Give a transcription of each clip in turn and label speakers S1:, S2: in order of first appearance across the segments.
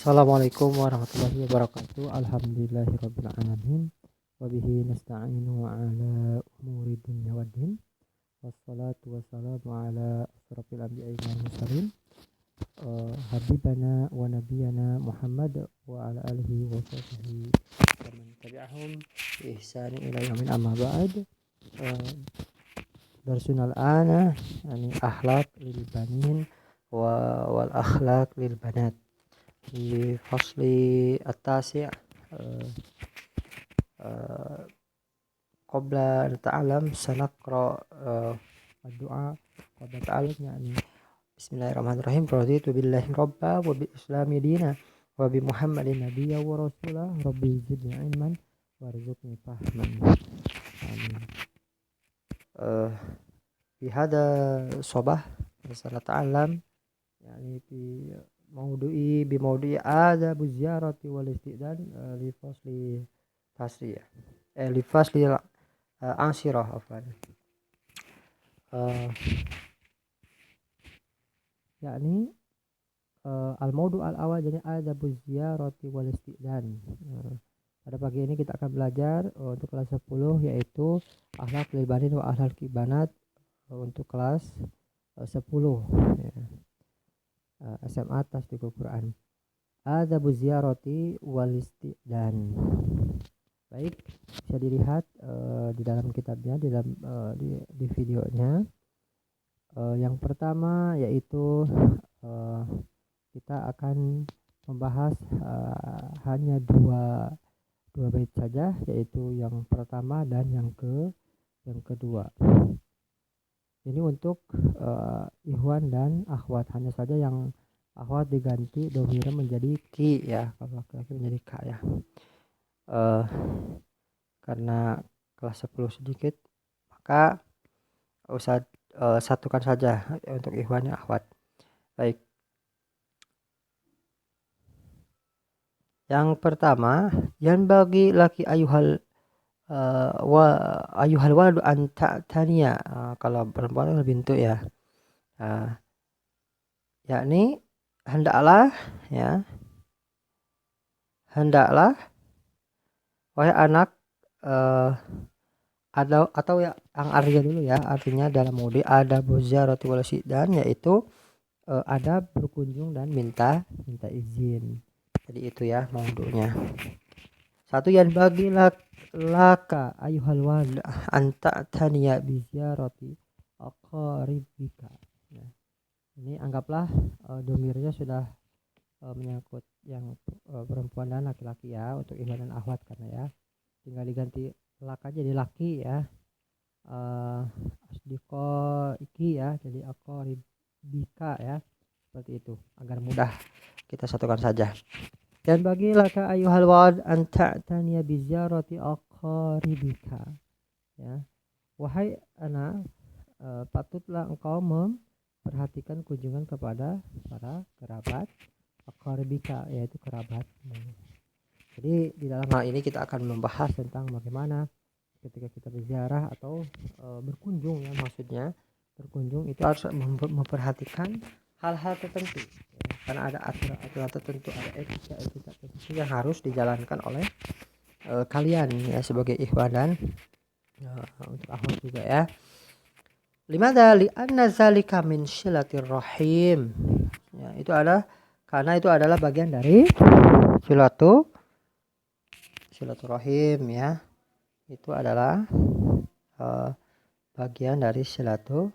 S1: Assalamualaikum warahmatullahi wabarakatuh. Alhamdulillahirabbil alamin. Wa bihi nasta'inu ala umuri dunya waddin. Wassalatu wassalamu ala asrofil anbiya'i wal mursalin. Habibana wa nabiyana Muhammad wa ala alihi wa sahbihi wa man tabi'ahum bi ihsanin ila yaumin amma ba'd. Darsunal ana yani akhlaq lil banin wal akhlaq lil banat. Di fasli at-tasi' qabla nata'alam sanaqra ad-du'a qabla ta'alam yani bismillahirrahmanirrahim raditu billahi rabba wa bil islami dina wa bi muhammadin nabiyya wa rasula rabbi zidni ilman warzuqni fahman. Fi hada sabah sanata'alam yani fi bimaudu'i adab ziyarati wal istidan li fasli tasriyah li fasli ansirah afwan yakni al maudu' al awal jadi adab ziyarati wal istidan. Pada pagi ini kita akan belajar untuk kelas 10 yaitu akhlak lil banin wa akhlak lil banat untuk kelas 10 ya. SMA Tasdiqul Quran. Adabu ziyarati wal istidan. Baik, bisa dilihat di dalam kitabnya, di dalam di videonya. Yang pertama yaitu kita akan membahas hanya dua bait saja, yaitu yang pertama dan yang kedua. Ini untuk ikhwan dan akhwat, hanya saja yang akhwat diganti domirnya menjadi ki ya, kalau laki-laki menjadi ka ya. Karena kelas 10 sedikit maka usah satukan saja untuk ikhwan dan akhwat. Baik. Yang pertama, yang bagi laki ayuhal waladu an ta'taniya, kalau perempuan lebih bentuk ya, yakni hendaklah wahai anak atau ya yang artinya dulu ya, artinya dalam mudi ada buzarati wal sidan, yaitu ada berkunjung dan minta izin. Jadi itu ya maudunya. Satu, yang bagi laka ayuhal walad anta taniya bi ziyarati aqribika. Ya. Ini anggaplah domirnya sudah menyangkut yang perempuan dan laki-laki ya, untuk ikhwan dan akhwat, karena ya tinggal diganti laka jadi laki ya. Asdiqo iki ya jadi aqribika ya, seperti itu agar mudah kita satukan saja. Dan bagi laka ayuhal walad an ta'taniya bi ziyarati aqribika ya, wahai anak, patutlah engkau memperhatikan kunjungan kepada para kerabat aqribika, yaitu kerabat. Jadi di dalam hal ini kita akan membahas tentang bagaimana ketika kita berziarah atau berkunjung ya, maksudnya berkunjung itu harus memperhatikan hal-hal tertentu ya, karena ada aturan tertentu, ada etika tertentu yang harus dijalankan oleh kalian ya sebagai ikhwan dan untuk akhwat juga ya. Limadha li'anna zalika min silatir rahim ya, itu adalah karena itu adalah bagian dari silaturahim ya, itu adalah bagian dari silaturahmi.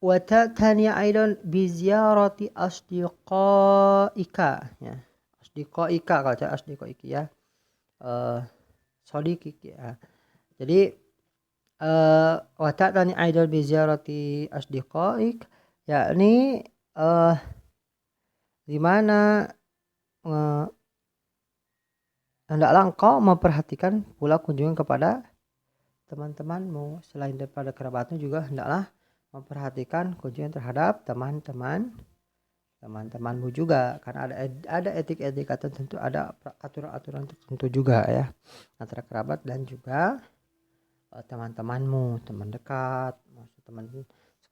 S1: Wa ta'tani aidan bi ziyarati asdiqaika ya. Asdiqaika, kalau saya asdiqaiki ya. Sadiqik ya. Jadi wa ta'tani aidan bi ziyarati asdiqaik, yakni di mana hendaklah engkau memperhatikan pula kunjungan kepada teman-temanmu, selain daripada kerabatmu juga hendaklah memperhatikan kunjungan terhadap teman-temanmu juga, karena ada etika tertentu, ada aturan tertentu juga ya antara kerabat dan juga teman-temanmu, teman dekat, maksud teman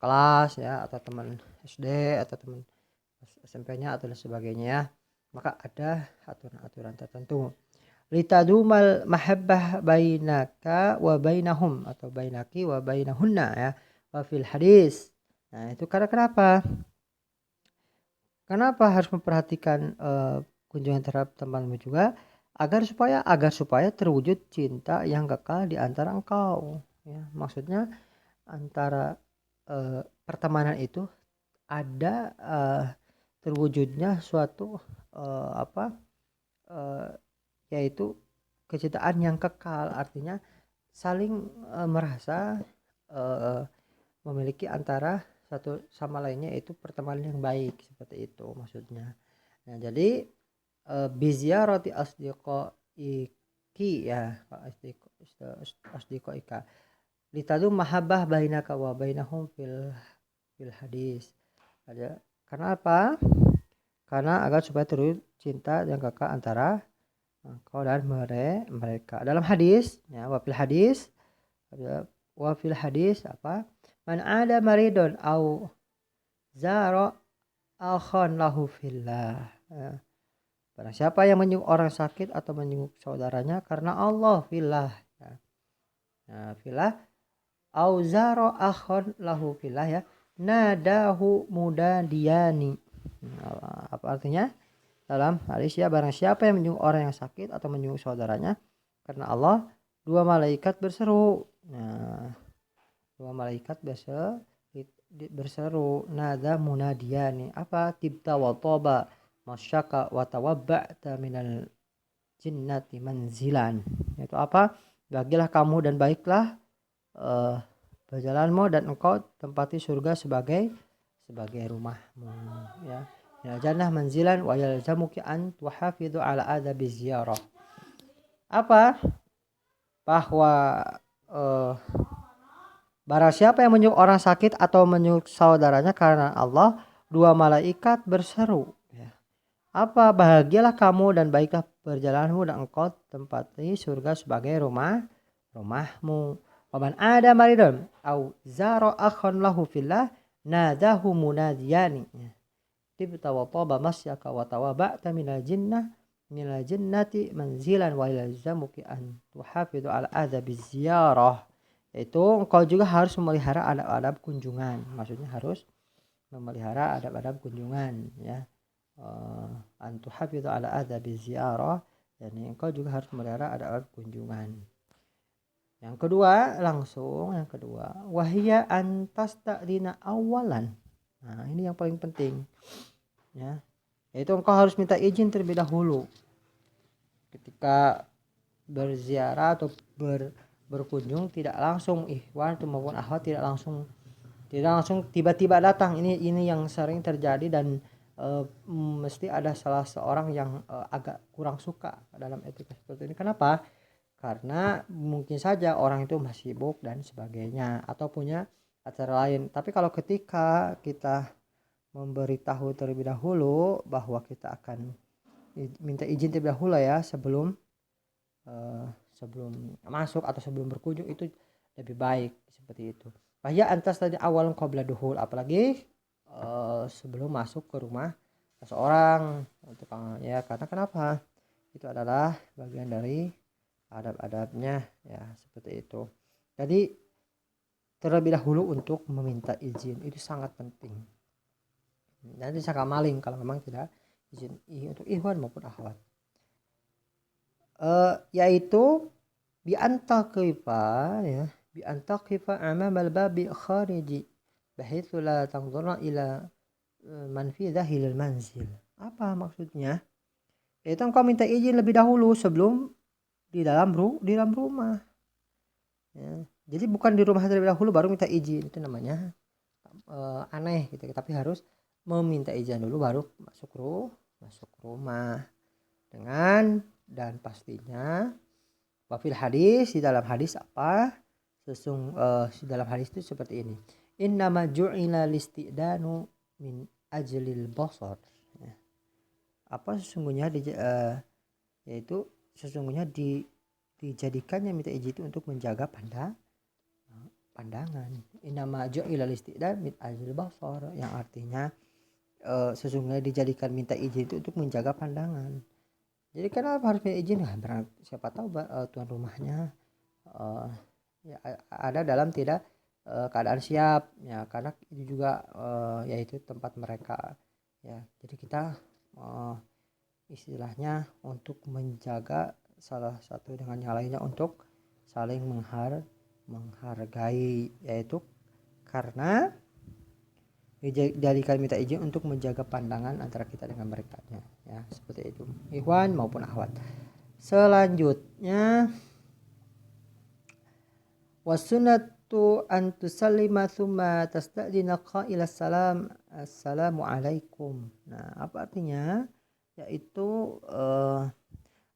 S1: kelas ya, atau teman SD atau teman SMP-nya atau sebagainya ya, maka ada aturan-aturan tertentu. Litadumal mahabbah bainaka wa bainahum atau bainaki wa bainahunna ya, wa fil hadis. Nah itu karena kenapa harus memperhatikan kunjungan terhadap temanmu juga, agar supaya terwujud cinta yang kekal di antara engkau ya. Maksudnya antara pertemanan itu ada terwujudnya suatu yaitu kecintaan yang kekal, artinya saling merasa memiliki antara satu sama lainnya, itu pertemanan yang baik, seperti itu maksudnya. Nah jadi biziarati asdiqaiki ya, asdiqaika litadu mahabbah bainaka wa bainahum fil hadis. Ada karena apa? Karena agar supaya terus cinta yang kakak antara engkau dan mereka. Dalam hadis ya, wafil hadis ada wafil hadis apa? Man ada maridun au zara akhan lahu fillah. Ya. Barang siapa yang menyenguk orang sakit atau menyenguk saudaranya karena Allah fillah. Ya. Nah, fillah au zara akhan lahu fillah ya. Nadahu mudadiyani. Apa artinya? Dalam hadis ya, barang siapa yang menyenguk orang yang sakit atau menyenguk saudaranya karena Allah, dua malaikat berseru. Nah, dua malaikat berseru nada munadiyani apa? Tibta wa toba masyaka wa tawabba'ta minal jinnati manzilan. Itu apa? Bagilah kamu dan baiklah berjalanmu dan engkau tempati surga sebagai rumahmu ya. Ya jannah manzilan wa yalzamuki an tuhafidhu ala adabi ziyarah. Apa? Bahwa barang siapa yang menyenguk orang sakit atau menyenguk saudaranya karena Allah, dua malaikat berseru ya. Apa? Bahagialah kamu dan baiklah perjalananmu dan engkau tempati surga sebagai rumahmu. Waman ada maridun au zara akhan lahu fillah nadahu munadiyani. Tibta wa taba masyaka wa tawaba'ta minal jinnati manzilan wa yalzamuki an tuhafidhu ala adabi ziyarah. Itu engkau juga harus memelihara adab-adab kunjungan. Maksudnya harus memelihara adab-adab kunjungan ya. An tuhafidhu ala adabi ziyarah, jadi engkau juga harus memelihara adab-adab kunjungan. Yang kedua wahia antas ta'dina awalan. Nah ini yang paling penting ya, yaitu engkau harus minta izin terlebih dahulu ketika berziarah atau berkunjung. Tidak langsung ikhwan maupun akhwat, tidak langsung tiba-tiba datang. Ini yang sering terjadi dan mesti ada salah seorang yang agak kurang suka dalam etika seperti ini. Kenapa? Karena mungkin saja orang itu masih sibuk dan sebagainya atau punya acara lain. Tapi kalau ketika kita memberitahu terlebih dahulu bahwa kita akan minta izin terlebih dahulu ya, sebelum masuk atau sebelum berkunjung, itu lebih baik seperti itu. Bahaya antas tadi awal qabla duhul, apalagi sebelum masuk ke rumah seseorang ya. Karena kenapa? Itu adalah bagian dari adab-adabnya ya, seperti itu. Jadi terlebih dahulu untuk meminta izin itu sangat penting. Nanti sangka maling kalau memang tidak izin untuk ikhwan maupun akhwat. Yaitu bi antaqifa amam al-babi khariji bahitsu la tanzurna ila man fi dahilil manzil. Apa maksudnya? Yaitu engkau minta izin lebih dahulu sebelum di dalam rumah ya. Jadi bukan di rumah terlebih dahulu baru minta izin, itu namanya aneh gitu. Tapi harus meminta izin dulu baru masuk rumah dengan, dan pastinya wafil hadis, di dalam hadis apa? Di dalam hadis itu seperti ini. Innama ju'ila listidanu min ajlil basar. Ya. Apa sesungguhnya yaitu sesungguhnya dijadikannya minta izin itu untuk menjaga pandangan. Innama ju'ilal isti'dzan min ajlil basar, yang artinya sesungguhnya dijadikan minta izin itu untuk menjaga pandangan. Jadi kenapa harus minta izin? Siapa tahu tuan rumahnya ya, ada dalam tidak keadaan siap ya, karena itu juga yaitu tempat mereka ya. Jadi kita istilahnya untuk menjaga salah satu dengan yang lainnya untuk saling menghargai, yaitu karena dijadikan minta izin untuk menjaga pandangan antara kita dengan mereka ya, seperti itu ikhwan maupun akhwat. Selanjutnya wasunnatu an tusallima thumma tasta'dina qaila salam assalamu alaikum. Nah, apa artinya? Yaitu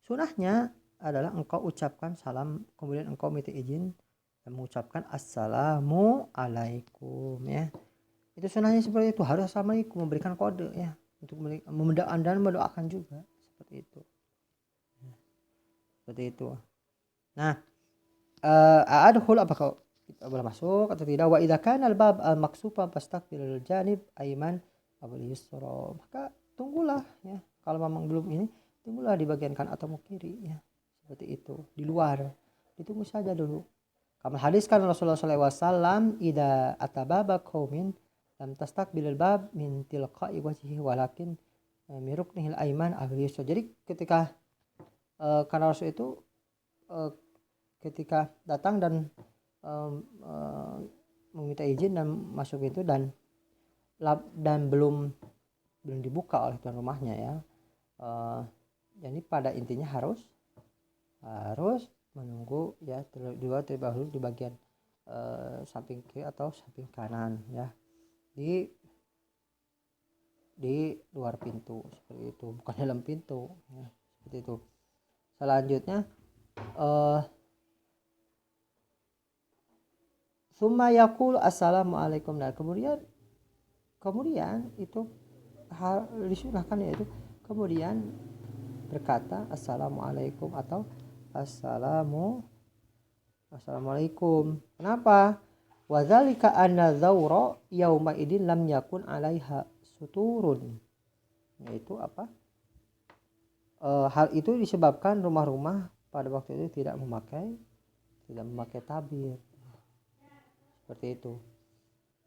S1: sunahnya adalah engkau ucapkan salam kemudian engkau minta izin dan mengucapkan assalamu alaikum ya. Itu sunahnya seperti itu, harus assalamualaikum, memberikan kode ya untuk mendoakan dan mendoakan juga seperti itu. Seperti itu. Nah, adkhul, apakah kita boleh masuk atau tidak? Wa idza kana al-bab al-maqsufa fastaqbilul janib ayman aw yusra. Maka tunggulah ya. Kalau memang belum ini, tunggulah di bagian kanan atau kiri ya. Seperti itu. Di luar. Ditunggu saja dulu. Kama hadis kan Rasulullah sallallahu alaihi wasallam idza atababa qaumin lam tastaqbilul bab min tilqa'i wajhihi walakin miruknihil ayman aw yusra. Jadi ketika karena Rasul itu ketika datang dan meminta izin dan masuk itu dan belum dibuka oleh tuan rumahnya ya, jadi pada intinya harus menunggu ya terlebih dahulu di bagian samping kiri atau samping kanan ya, di luar pintu seperti itu, bukan dalam pintu ya, seperti itu. Selanjutnya summa yaqul assalamualaikum. Nah, kemudian itu disunahkan, yaitu kemudian berkata assalamualaikum atau assalamualaikum. Kenapa? Wadzalika anna zawra yauma idin lam yakun 'alaiha suturun. Yaitu apa? Hal itu disebabkan rumah-rumah pada waktu itu tidak memakai tabir. Seperti itu.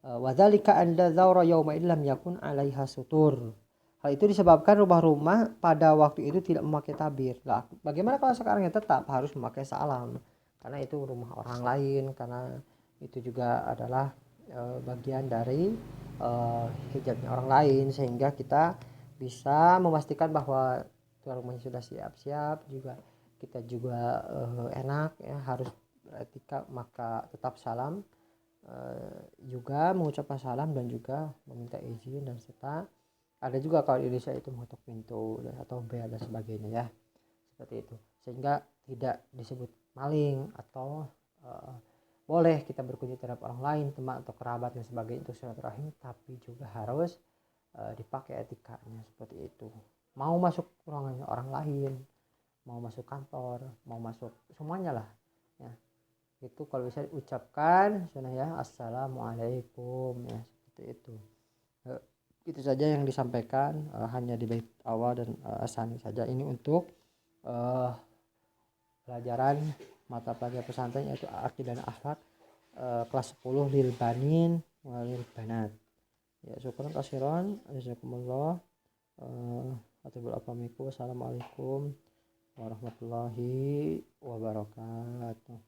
S1: Wadzalika anna zawra yauma idin lam yakun 'alaiha sutur. Hal itu disebabkan rumah-rumah pada waktu itu tidak memakai tabir. Lah, bagaimana kalau sekarang ya tetap harus memakai salam? Karena itu rumah orang lain, karena itu juga adalah bagian dari hijabnya orang lain, sehingga kita bisa memastikan bahwa tuan rumahnya sudah siap-siap, juga kita juga enak ya, harus beretika, maka tetap salam, juga mengucapkan salam dan juga meminta izin, dan serta ada juga kalau di Indonesia itu mengetuk pintu atau bel dan sebagainya ya, seperti itu, sehingga tidak disebut maling atau boleh kita berkunjung terhadap orang lain, teman atau kerabat dan sebagainya untuk silaturahim, tapi juga harus dipakai etikanya seperti itu. Mau masuk ruangannya orang lain, mau masuk kantor, mau masuk semuanya lah ya, itu kalau bisa diucapkan sunnah ya, assalamualaikum ya, seperti itu. Itu saja yang disampaikan, hanya di bait awal dan asani saja. Ini untuk pelajaran mata pelajaran pesantren, yaitu akidah dan akhlak kelas 10 lil banin walil banat. Ya, syukran kasiran, jazakumullah. Assalamualaikum warahmatullahi wabarakatuh.